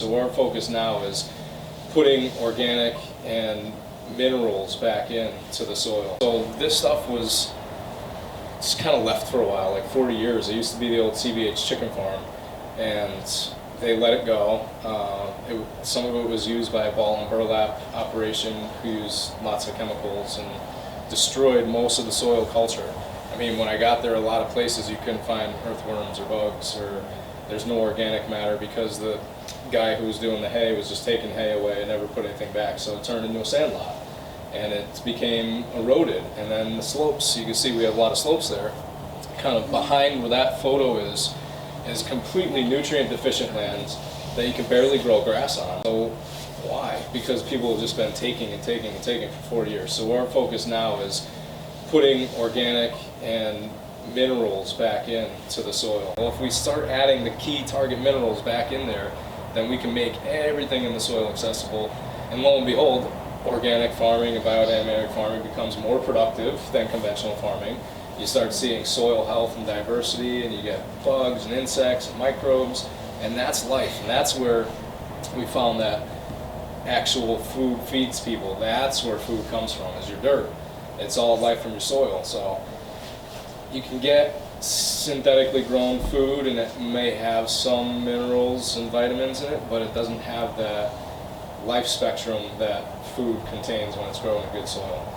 So our focus now is putting organic and minerals back into the soil. So this stuff was just kind of left for a while, like 40 years. It used to be the old CBH chicken farm, and they let it go. Some of it was used by a ball and burlap operation who used lots of chemicals and destroyed most of the soil culture. I mean, when I got there, a lot of places you couldn't find earthworms or bugs, or there's no organic matter because the guy who was doing the hay was just taking hay away and never put anything back. So it turned into a sand lot, and it became eroded. And then the slopes, you can see we have a lot of slopes there. Kind of behind where that photo is completely nutrient deficient lands that you can barely grow grass on. So why? Because people have just been taking and taking and taking for 40 years. So our focus now is putting organic and minerals back into the soil. Well, if we start adding the key target minerals back in there, then we can make everything in the soil accessible. And lo and behold, organic farming and biodynamic farming becomes more productive than conventional farming. You start seeing soil health and diversity, and you get bugs and insects and microbes, and that's life. And that's where we found that actual food feeds people. That's where food comes from, is your dirt. It's all life from your soil. So you can get synthetically grown food, and it may have some minerals and vitamins in it, but it doesn't have that life spectrum that food contains when it's grown in good soil.